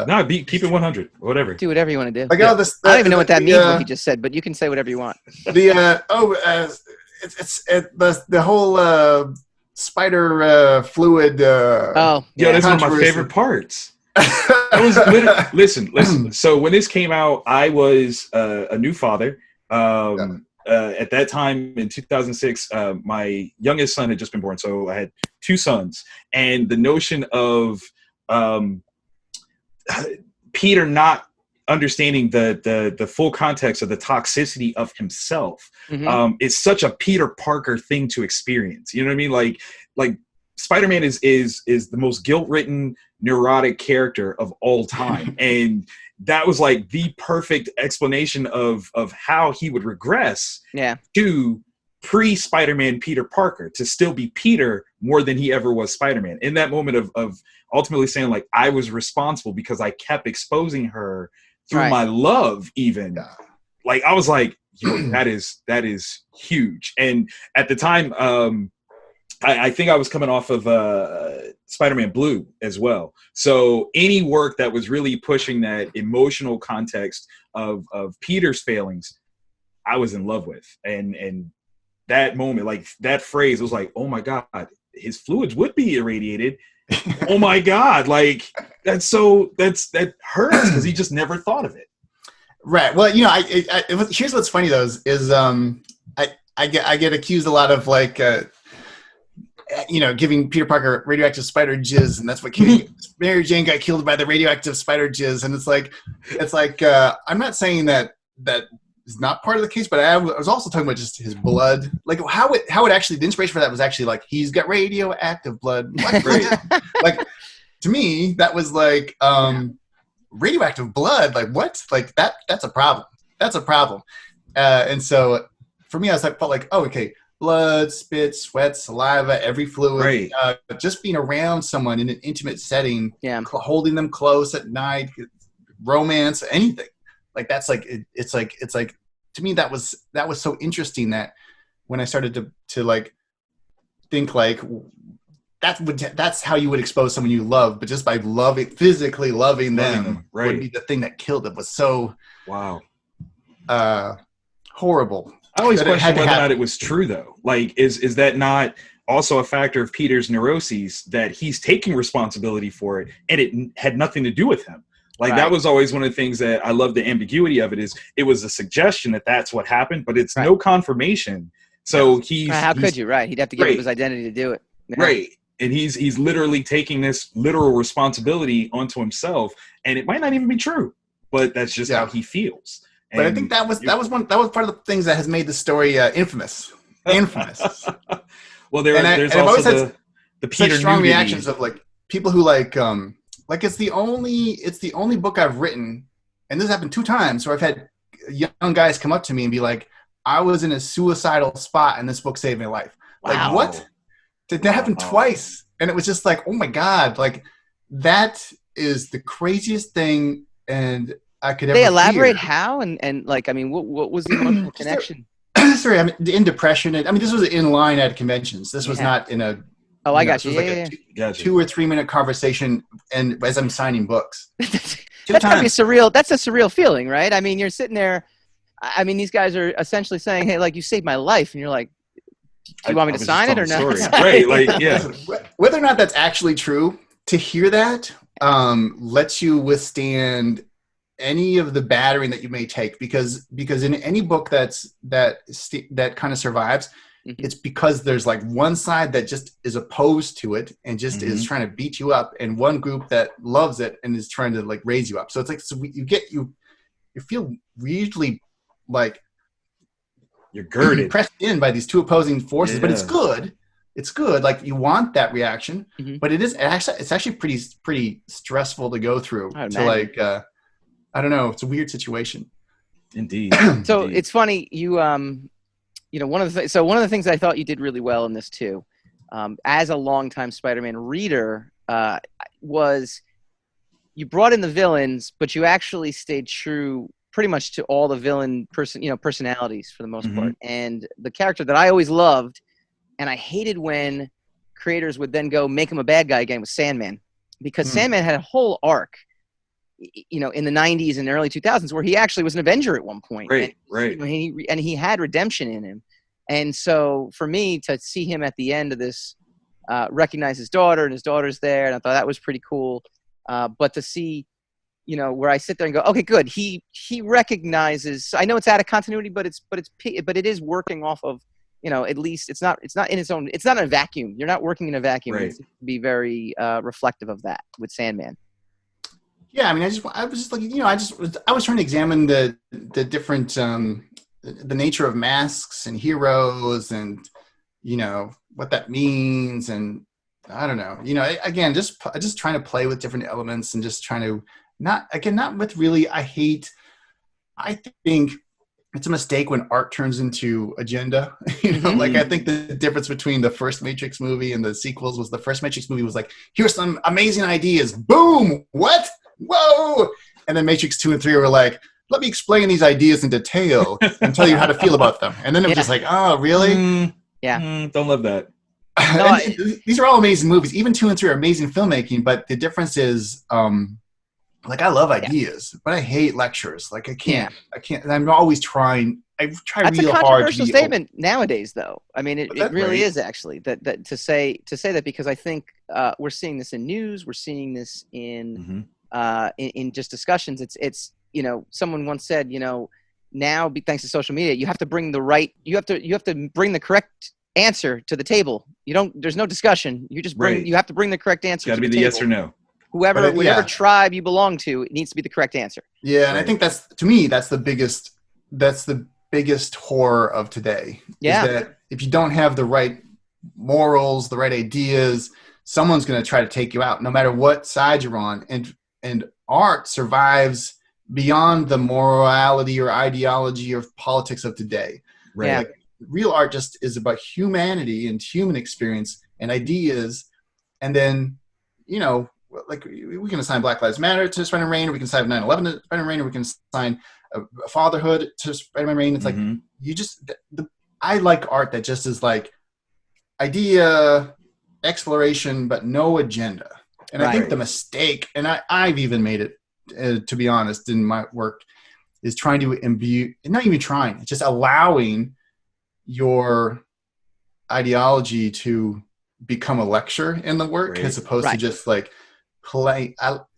Speaker 2: no, keep it 100, whatever.
Speaker 1: Do whatever you want to do.
Speaker 3: Like,
Speaker 1: I don't even know what that means. What he just said, but you can say whatever you want.
Speaker 3: The whole spider fluid.
Speaker 2: That's one of my favorite parts. I was listen. So when this came out, I was a new father. At that time in 2006, my youngest son had just been born, so I had two sons, and the notion of Peter not understanding the full context of the toxicity of himself is such a Peter Parker thing to experience. You know what I mean? Like Spider-Man is the most guilt-ridden, neurotic character of all time. And that was like the perfect explanation of how he would regress to pre-Spider-Man Peter Parker, to still be Peter more than he ever was Spider-Man. In that moment of ultimately saying, like, I was responsible because I kept exposing her through my love even. Like, I was like, yo, that is huge. And at the time, I think I was coming off of Spider-Man Blue as well. So any work that was really pushing that emotional context of Peter's failings, I was in love with. And that moment, like that phrase, was like, oh my God, his fluids would be irradiated. Oh my God, like that hurts because he just never thought of it.
Speaker 3: Right. Well, here's what's funny though is I get accused a lot of like giving Peter Parker radioactive spider jizz, and that's what Mary Jane got killed by the radioactive spider jizz, and it's like I'm not saying that is not part of the case, but I was also talking about just his blood, like how it actually, the inspiration for that was actually like he's got radioactive blood. Like to me that was like radioactive blood, like what, like that's a problem. And so for me I was like, felt like, oh, okay, blood, spit, sweat, saliva, every fluid, just being around someone in an intimate setting, holding them close at night, romance, anything. Like that's like it's like to me that was so interesting that when I started to like think like that's how you would expose someone you love, but just by physically loving them would be the thing that killed it. Was so horrible.
Speaker 2: I always question whether or not it was true though. Like is that not also a factor of Peter's neuroses, that he's taking responsibility for it and it had nothing to do with him? Like that was always one of the things that I love, the ambiguity of it, is it was a suggestion that that's what happened, but it's no confirmation. So
Speaker 1: how could you? Right. He'd have to give up his identity to do it. Yeah.
Speaker 2: Right. And he's literally taking this literal responsibility onto himself, and it might not even be true, but that's just how he feels. And
Speaker 3: but I think that was part of the things that has made the story infamous.
Speaker 2: Well, there's also the Peter
Speaker 3: strong reactions of like people who like it's the only book I've written, and this happened 2 times, where I've had young guys come up to me and be like, I was in a suicidal spot and this book saved my life.
Speaker 1: Wow.
Speaker 3: Like, what? Did that happen twice? And it was just like, oh my God, like that is the craziest thing. And I could ever
Speaker 1: elaborate how and like, I mean, what was the emotional connection?
Speaker 3: Sorry, I'm in depression. I mean, this was in line at conventions. This was not in a.
Speaker 1: Oh, I got you.
Speaker 3: Like 2 or 3 minute conversation, and as I'm signing books.
Speaker 1: That's gotta be surreal. That's a surreal feeling, right? I mean, you're sitting there. I mean, these guys are essentially saying, "Hey, like you saved my life," and you're like, "Do you want me to sign it or not?"
Speaker 2: Right? Like, yeah.
Speaker 3: Whether or not that's actually true, to hear that lets you withstand any of the battering that you may take, because in any book that kind of survives, it's because there's like one side that just is opposed to it and just is trying to beat you up, and one group that loves it and is trying to like raise you up. So it's like, so you feel weirdly like
Speaker 2: you're girded,
Speaker 3: pressed in by these two opposing forces, but it's good. It's good. Like you want that reaction, but it's actually pretty stressful to go through. To like, I don't know. It's a weird situation.
Speaker 2: Indeed.
Speaker 1: So it's funny. You know, one of the things I thought you did really well in this too, as a longtime Spider-Man reader, was you brought in the villains, but you actually stayed true pretty much to all the villain personalities for the most part. And the character that I always loved, and I hated when creators would then go make him a bad guy again, was Sandman, because Sandman had a whole arc, you know, in the 90s and early 2000s where he actually was an Avenger at one point.
Speaker 2: Right.
Speaker 1: And he had redemption in him. And so for me to see him at the end of this, recognize his daughter, and his daughter's there, and I thought that was pretty cool. But to see, you know, where I sit there and go, okay, good. He recognizes. I know it's out of continuity, but it is working off of, you know, at least it's not in its own. It's not in a vacuum. You're not working in a vacuum.
Speaker 2: Right.
Speaker 1: It's to be very reflective of that with Sandman.
Speaker 3: Yeah, I mean, I was just like, you know, I was trying to examine the different the nature of masks and heroes, and you know what that means, and I don't know, you know, again, just trying to play with different elements and just trying to not with really. I think it's a mistake when art turns into agenda. You know, like I think the difference between the first Matrix movie and the sequels was the first Matrix movie was like, here's some amazing ideas, boom, what? Whoa! And then Matrix 2 and 3 were like, let me explain these ideas in detail and tell you how to feel about them. And then it was just like, oh, really?
Speaker 2: Don't love that.
Speaker 1: No,
Speaker 3: these are all amazing movies. Even 2 and 3 are amazing filmmaking, but the difference is, like, I love ideas, but I hate lectures. Like, I can't. And I'm always trying. I try
Speaker 1: That's
Speaker 3: real
Speaker 1: a
Speaker 3: hard.
Speaker 1: controversial statement nowadays, though. I mean, it really is actually that to say that, because I think we're seeing this in news, we're seeing this in just discussions. It's you know, someone once said, you know, now thanks to social media, you have to bring you have to bring the correct answer to the table. There's no discussion. You just bring. You have to bring the correct answer.
Speaker 2: Got to be the yes or no.
Speaker 1: Whatever tribe you belong to, it needs to be the correct answer.
Speaker 3: Yeah, and I think that's the biggest horror of today.
Speaker 1: Yeah.
Speaker 3: Is that if you don't have the right morals, the right ideas, someone's going to try to take you out, no matter what side you're on. And art survives beyond the morality or ideology or politics of today.
Speaker 2: Right.
Speaker 1: Yeah.
Speaker 3: Like, real art just is about humanity and human experience and ideas. And then, you know, like we can assign Black Lives Matter to Spider-Man Reign, or we can assign 9/11 to Spider-Man Reign, or we can assign a fatherhood to Spider-Man Reign. It's like, you just, I like art that just is like idea, exploration, but no agenda. And I think the mistake, and I've even made it, to be honest, in my work, is trying to imbue, not even trying, it's just allowing your ideology to become a lecture in the work, as opposed to just like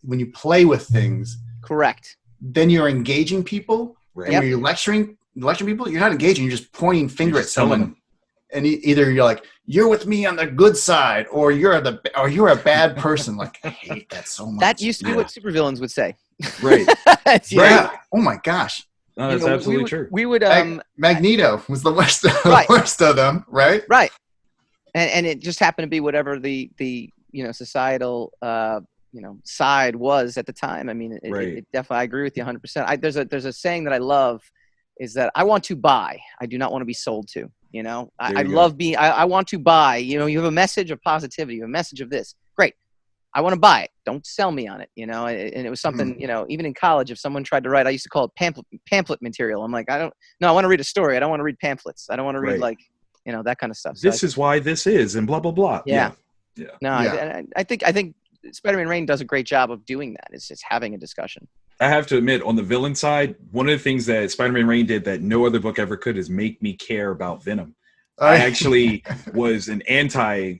Speaker 3: when you play with things.
Speaker 1: Correct.
Speaker 3: Then you're engaging people. And when you're lecturing people, you're not engaging, you're just pointing a finger at someone. And either you're like, you're with me on the good side, or you're a bad person. Like, I hate that so much.
Speaker 1: That used to be what supervillains would say.
Speaker 2: Right.
Speaker 3: Yeah. Oh my gosh.
Speaker 2: No, that's absolutely true.
Speaker 1: We would
Speaker 3: Magneto was the worst of them, right?
Speaker 1: Right. And it just happened to be whatever the you know, societal you know, side was at the time. I mean, it definitely, I agree with you 100%. There's a saying that I love, is that I want to buy, I do not want to be sold to. You know, I love being, I want to buy, you know, you have a message of positivity, you have a message of this. Great. I want to buy it. Don't sell me on it, you know? And it was something, you know, even in college, if someone tried to write, I used to call it pamphlet material. I'm like, I want to read a story. I don't want to read pamphlets. I don't want to read like, you know, that kind of stuff.
Speaker 2: This is why this is, and blah, blah, blah.
Speaker 1: Yeah. No, I think Spider-Man Reign does a great job of doing that. It's just having a discussion.
Speaker 2: I have to admit, on the villain side, one of the things that Spider-Man Reign did that no other book ever could is make me care about Venom. I actually was an anti-Venom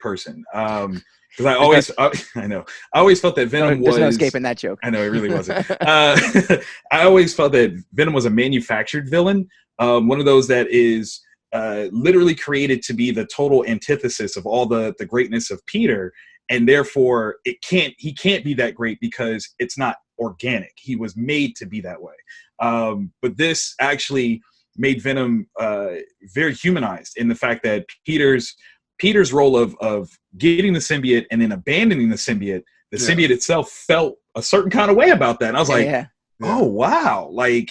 Speaker 2: person. Because I always felt that Venom was...
Speaker 1: There's no escaping that joke.
Speaker 2: I know, it really wasn't. I always felt that Venom was a manufactured villain, one of those that is literally created to be the total antithesis of all the greatness of Peter, and therefore he can't be that great because it's not organic. He was made to be that way. But this actually made Venom very humanized in the fact that Peter's role of getting the symbiote and then abandoning the symbiote symbiote itself felt a certain kind of way about that. And I was oh wow, like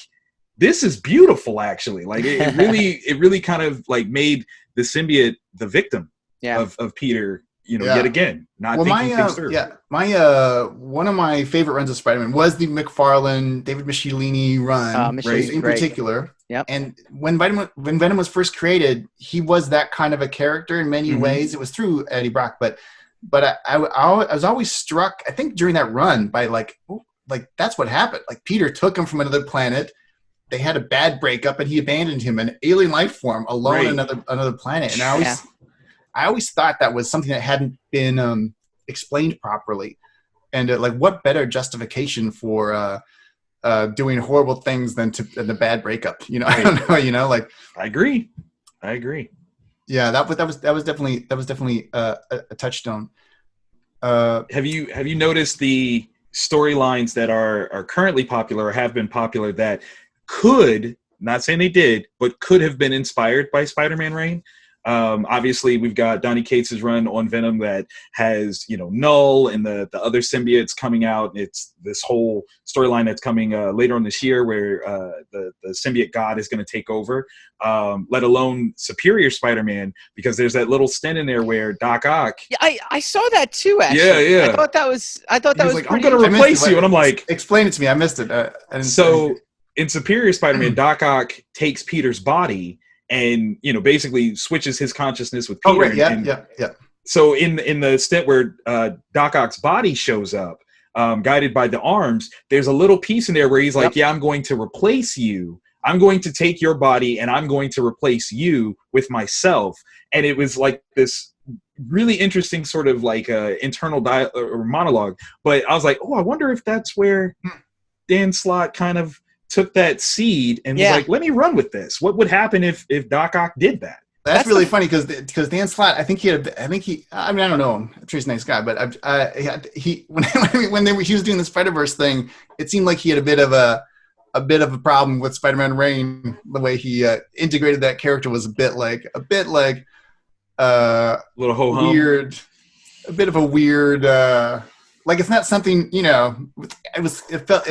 Speaker 2: this is beautiful actually. Like it really kind of like made the symbiote the victim of Peter, yet again, not thinking things through.
Speaker 3: One of my favorite runs of Spider-Man was the McFarlane, David Michelinie run, in particular.
Speaker 1: Yep.
Speaker 3: And when Venom was first created, he was that kind of a character in many ways. It was through Eddie Brock, but I was always struck, I think, during that run by like that's what happened. Like Peter took him from another planet. They had a bad breakup, and he abandoned him, an alien life form, alone on another planet. And I always thought that was something that hadn't been explained properly. And like, what better justification for doing horrible things than the bad breakup? I don't know. Like,
Speaker 2: I agree.
Speaker 3: Yeah, that was definitely a touchstone.
Speaker 2: Have you noticed the storylines that are currently popular or have been popular that could, not saying they did, but could have been inspired by Spider-Man Reign? Obviously, we've got Donny Cates' run on Venom that has, Null and the other symbiotes coming out. It's this whole storyline that's coming later on this year where the symbiote god is going to take over, let alone Superior Spider-Man, because there's that little stint in there where Doc Ock.
Speaker 1: Yeah, I saw that too, actually.
Speaker 2: Yeah.
Speaker 1: I thought that was
Speaker 2: like, I'm going to replace you. And I'm like,
Speaker 3: explain it to me. I missed it.
Speaker 2: In Superior Spider-Man, Doc Ock takes Peter's body and basically switches his consciousness with Peter.
Speaker 3: Oh, right. Yeah.
Speaker 2: So in the stint where Doc Ock's body shows up, guided by the arms, there's a little piece in there where he's like, I'm going to replace you. I'm going to take your body and I'm going to replace you with myself. And it was like this really interesting sort of like internal or monologue. But I was like, I wonder if that's where Dan Slott kind of took that seed and was like, let me run with this. What would happen if Doc Ock did that?
Speaker 3: That's really funny because Dan Slott, I mean, I don't know him. I'm sure he's a nice guy, but when he was doing the Spider-Verse thing, it seemed like he had a bit of a problem with Spider-Man Reign. The way he integrated that character was a bit like
Speaker 2: little ho-hum.
Speaker 3: Weird, a bit of a weird. Like it's not something, it felt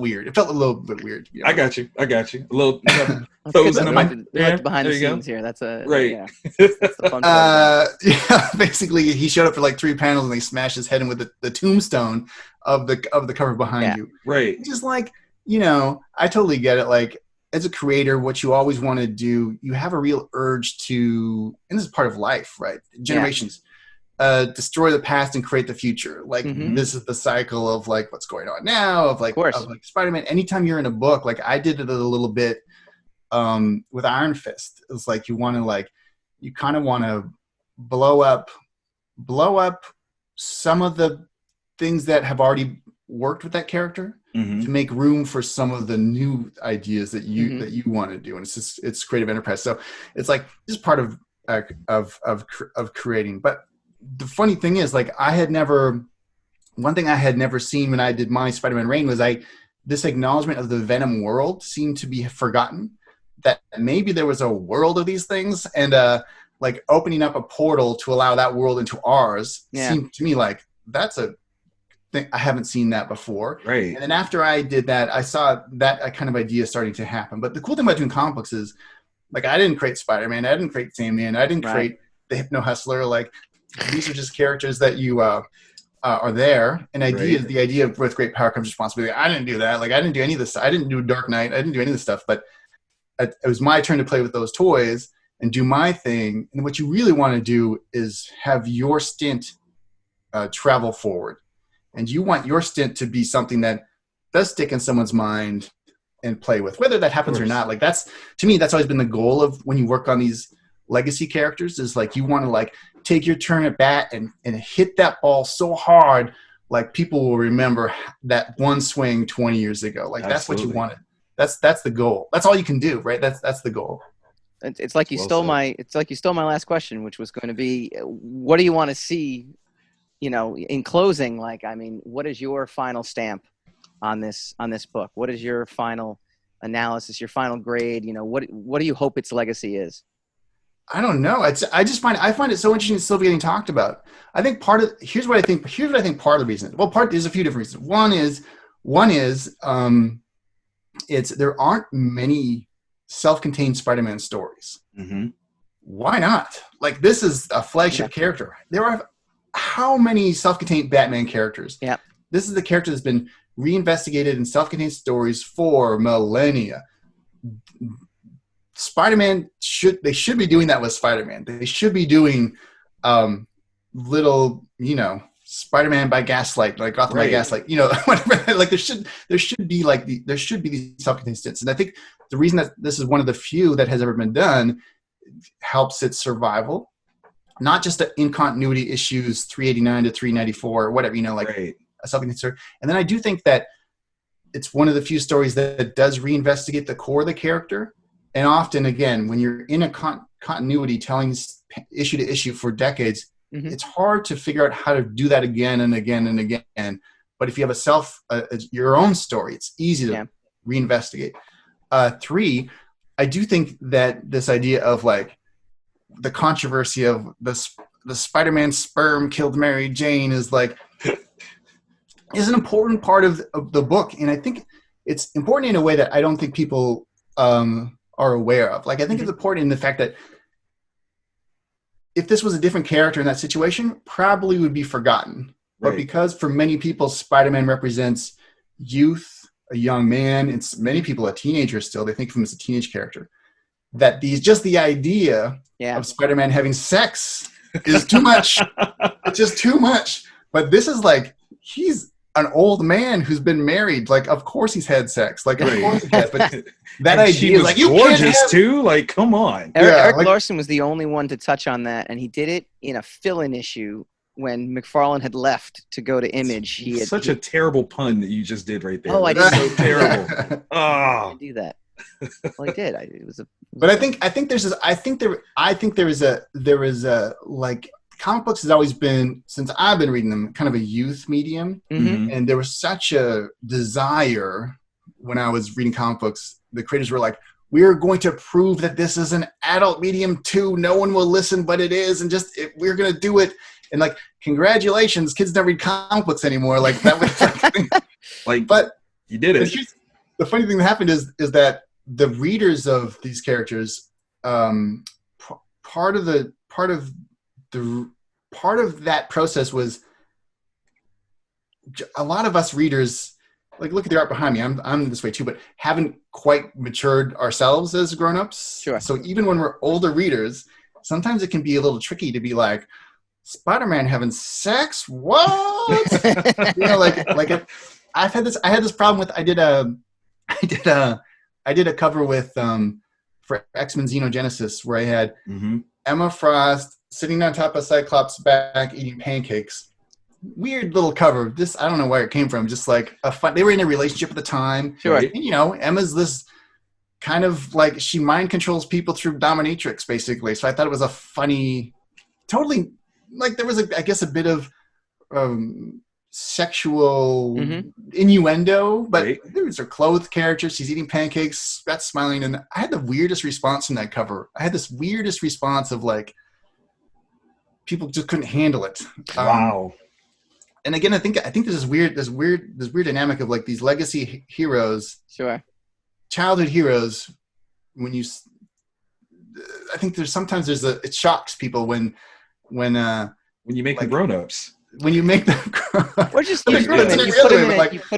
Speaker 3: weird. It felt a little bit weird.
Speaker 2: I got you. A little
Speaker 1: behind the scenes here. That's
Speaker 2: right.
Speaker 1: Yeah. That's the fun part.
Speaker 3: Basically he showed up for like 3 panels and they smashed his head in with the tombstone of the cover behind you.
Speaker 2: Right.
Speaker 3: Just like, I totally get it. Like as a creator, what you always want to do, you have a real urge to, and this is part of life, right? Generations. Destroy the past and create the future. Like this is the cycle of like what's going on now, of like Spider-Man. Anytime you're in a book, like I did it a little bit with Iron Fist. It's like you kind of want to blow up some of the things that have already worked with that character to make room for some of the new ideas that you want to do. And it's creative enterprise. So it's like this is part of creating. But the funny thing is, like, one thing I had never seen when I did my Spider-Man Reign was this acknowledgement of the Venom world seemed to be forgotten, that maybe there was a world of these things, and like opening up a portal to allow that world into ours seemed to me like that's a thing. I haven't seen that before.
Speaker 2: Right.
Speaker 3: And then after I did that, I saw that kind of idea starting to happen. But the cool thing about doing comic books is, like, I didn't create Spider-Man, I didn't create Sandman, I didn't create the Hypno Hustler. Like, these are just characters that you are there. And the idea of with great power comes responsibility. I didn't do that. Like, I didn't do any of this. I didn't do Dark Knight. I didn't do any of this stuff. But it was my turn to play with those toys and do my thing. And what you really want to do is have your stint travel forward. And you want your stint to be something that does stick in someone's mind and play with, whether that happens or not. Like, that's, to me, that's always been the goal of when you work on these legacy characters, is like you want to like take your turn at bat and hit that ball so hard, like people will remember that one swing 20 years ago. Like, that's what you wanted. That's the goal. That's all you can do, right? That's the goal.
Speaker 1: It's like you stole my last question, which was going to be, what do you want to see, in closing? Like, I mean, what is your final stamp on this book? What is your final analysis, your final grade? What do you hope its legacy is?
Speaker 3: I don't know. I find it so interesting it's still getting talked about. I think here's what I think part of the reason. Well, there's a few different reasons. One is there aren't many self-contained Spider-Man stories.
Speaker 2: Mm-hmm.
Speaker 3: Why not? Like, this is a flagship character. There are how many self-contained Batman characters?
Speaker 1: Yeah.
Speaker 3: This is the character that's been reinvestigated in self-contained stories for millennia. Spider-Man should be doing that with Spider-Man. They should be doing little, Spider-Man by Gaslight, like Gotham by Gaslight, whatever. Like there should be these self-contained stints. And I think the reason that this is one of the few that has ever been done helps its survival, not just the in continuity issues 389 to 394 or whatever, a self-contained story. And then I do think that it's one of the few stories that does reinvestigate the core of the character. And often, again, when you're in a continuity telling issue to issue for decades, it's hard to figure out how to do that again and again and again. But if you have your own story, it's easy to reinvestigate. 3, I do think that this idea of like the controversy of the Spider-Man sperm killed Mary Jane is an important part of the book. And I think it's important in a way that I don't think people are aware of. Like, I think it's important in the fact that if this was a different character in that situation, probably would be forgotten. But because for many people, Spider-Man represents youth, a young man, and many people a teenager still, they think of him as a teenage character, that just the idea of Spider-Man having sex is too much. It's just too much. But this is like, he's an old man who's been married. Like, of course he's had sex. Like, of course he has. But that idea is like, you
Speaker 2: gorgeous too. Like, come on.
Speaker 1: Eric Larson was the only one to touch on that, and he did it in a fill-in issue when McFarlane had left to go to Image.
Speaker 2: A terrible pun that you just did right there.
Speaker 1: Oh, I did.
Speaker 2: So terrible.
Speaker 1: I do that. Well, I did.
Speaker 3: But I think there is a like, comic books has always been, since I've been reading them, kind of a youth medium. And there was such a desire when I was reading comic books. The creators were like, we're going to prove that this is an adult medium too. No one will listen, but it is. And we're going to do it. And like, congratulations, kids don't read comic books anymore. Like, that was but
Speaker 2: you did it.
Speaker 3: The funny thing that happened is that the readers of these characters, part of that process was a lot of us readers, like, look at the art behind me. I'm this way too, but haven't quite matured ourselves as grown-ups.
Speaker 1: Sure.
Speaker 3: So even when we're older readers, sometimes it can be a little tricky to be like, Spider-Man having sex? What? I had this problem with, I did a cover with for X-Men Xenogenesis where I had Emma Frost sitting on top of Cyclops' back eating pancakes. Weird little cover. I don't know where it came from. Just like a fun. They were in a relationship at the time.
Speaker 1: Sure.
Speaker 3: And, Emma's this kind of like, she mind controls people through dominatrix, basically. So I thought it was a funny, totally, like, there was I guess a bit of sexual innuendo, but these are clothed characters. She's eating pancakes, that's smiling, and I had the weirdest response from that cover. I had this weirdest response of like, people just couldn't handle it.
Speaker 2: Wow.
Speaker 3: And again, I think this weird dynamic of like these legacy heroes, childhood heroes. I think it shocks people when
Speaker 2: you make them grown-ups.
Speaker 3: When you make them,
Speaker 1: or just you put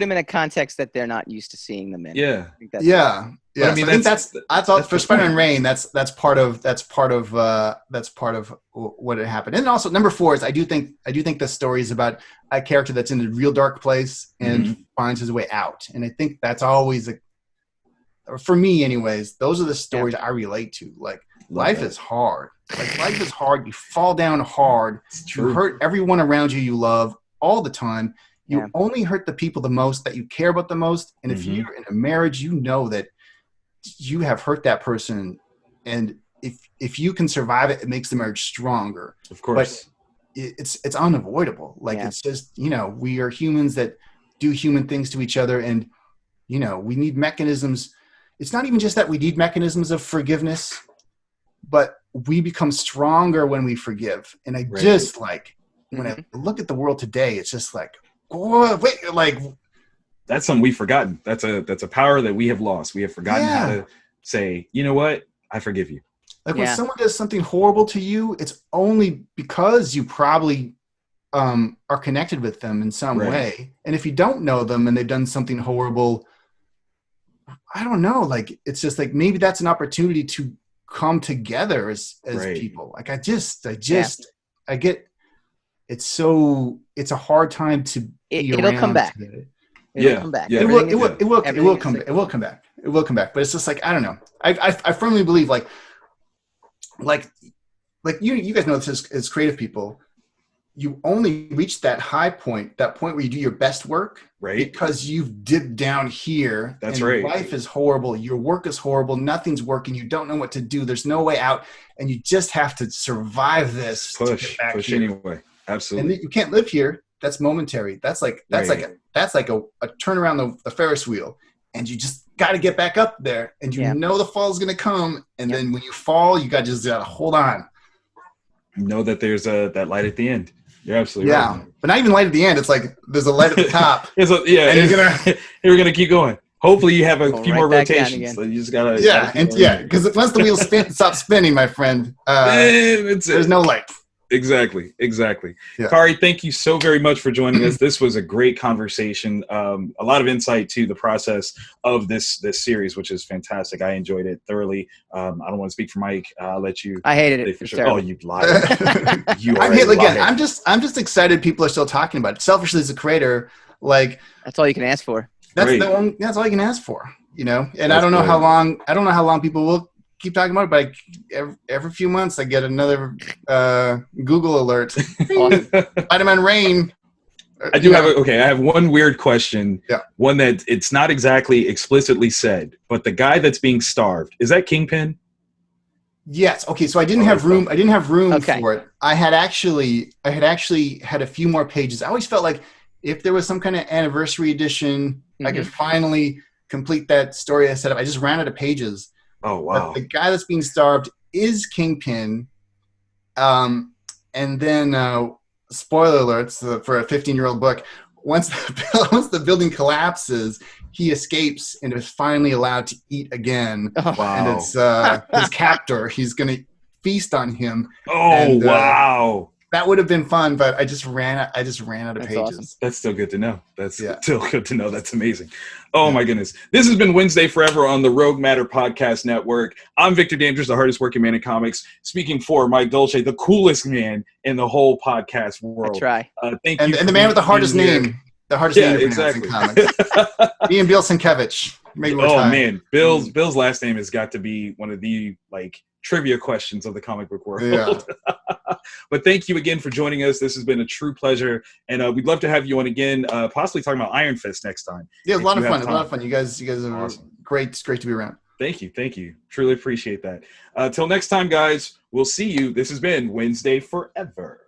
Speaker 1: them in a context that they're not used to seeing them in.
Speaker 2: Yeah,
Speaker 1: I think that's
Speaker 3: yeah. I mean, that's all for Spider-Man Reign. That's part of what had happened. And also number 4 is I do think the story is about a character that's in a real dark place and finds his way out. And I think that's always for me, anyways. Those are the stories I relate to. Like, life is hard. Like, life is hard. You fall down hard. You hurt everyone around you love all the time. You only hurt the people the most that you care about the most. And if you're in a marriage, you know that you have hurt that person. And if you can survive it, it makes the marriage stronger.
Speaker 2: Of course.
Speaker 3: But it's unavoidable. Like, it's just, we are humans that do human things to each other. And, we need mechanisms. It's not even just that we need mechanisms of forgiveness, but we become stronger when we forgive. And I just when I look at the world today, it's just like, oh, wait, like,
Speaker 2: that's something we've forgotten. That's a power that we have lost. We have forgotten how to say, you know what? I forgive you.
Speaker 3: Like when someone does something horrible to you, it's only because you probably are connected with them in some way. And if you don't know them and they've done something horrible, I don't know. Like, it's just like, maybe that's an opportunity to come together as people. Like, I get, it's a hard time to be around.
Speaker 1: It'll come back.
Speaker 2: It'll come back.
Speaker 3: It will come back. It will come back. But it's just like, I don't know. I firmly believe like you guys know this as creative people, you only reach that high point, that point where you do your best work, because you've dipped down here.
Speaker 2: That's
Speaker 3: and
Speaker 2: right.
Speaker 3: Life is horrible. Your work is horrible. Nothing's working. You don't know what to do. There's no way out, and you just have to survive this.
Speaker 2: Push anyway. Absolutely.
Speaker 3: And you can't live here. That's momentary. That's like a turn around the Ferris wheel, and you just got to get back up there, and you know the fall is going to come, and then when you fall, you got to hold on.
Speaker 2: Know that there's that light at the end. You're absolutely right.
Speaker 3: Yeah, but not even light at the end. It's like there's a light at the top.
Speaker 2: And you're gonna keep going. Hopefully, you have a few more rotations. So you just gotta.
Speaker 3: Because once the wheel stops spinning, my friend, there's no light.
Speaker 2: Exactly. Yeah. Kaare, thank you so very much for joining us. This was a great conversation. A lot of insight to the process of this series, which is fantastic. I enjoyed it thoroughly. I don't want to speak for Mike. I'll let you.
Speaker 1: I hated it. For sure.
Speaker 2: Oh, you lied. You are
Speaker 3: again. I'm just excited people are still talking about it. Selfishly, as a creator, like,
Speaker 1: that's all you can ask for.
Speaker 3: That's all you can ask for. And I don't know how long people will keep talking about it, but every few months I get another Google alert. Spider-Man Rain.
Speaker 2: I do have I have one weird question.
Speaker 3: Yeah.
Speaker 2: One that it's not exactly explicitly said, but the guy that's being starved, is that Kingpin?
Speaker 3: Yes. Okay. So I didn't have room for it. I had actually had a few more pages. I always felt like if there was some kind of anniversary edition, I could finally complete that story I set up. I just ran out of pages.
Speaker 2: Oh, wow.
Speaker 3: But the guy that's being starved is Kingpin. And then, spoiler alerts for a 15-year-old book, once the building collapses, he escapes and is finally allowed to eat again.
Speaker 2: Oh, wow.
Speaker 3: And it's his captor. He's going to feast on him.
Speaker 2: Oh, wow.
Speaker 3: That would have been fun, but I just ran out of pages.
Speaker 2: Awesome. That's still good to know. Still good to know. That's amazing. Oh, my goodness. This has been Wednesday Forever on the Rogue Matter Podcast Network. I'm Victor Damers, the hardest working man in comics, speaking for Mike Dolce, the coolest man in the whole podcast world.
Speaker 1: I try.
Speaker 2: Thank you.
Speaker 3: And the man with the hardest name. The hardest name to pronounce in comics. Ian Bill Sienkiewicz.
Speaker 2: Man. Bill's last name has got to be one of the, trivia questions of the comic book world.
Speaker 3: Yeah.
Speaker 2: But thank you again for joining us. This has been a true pleasure, and we'd love to have you on again, possibly talking about Iron Fist next time.
Speaker 3: Yeah, a lot of fun. You guys are awesome. Great. It's great to be around.
Speaker 2: Thank you. Truly appreciate that. Till next time, guys, we'll see you. This has been Wednesday Forever.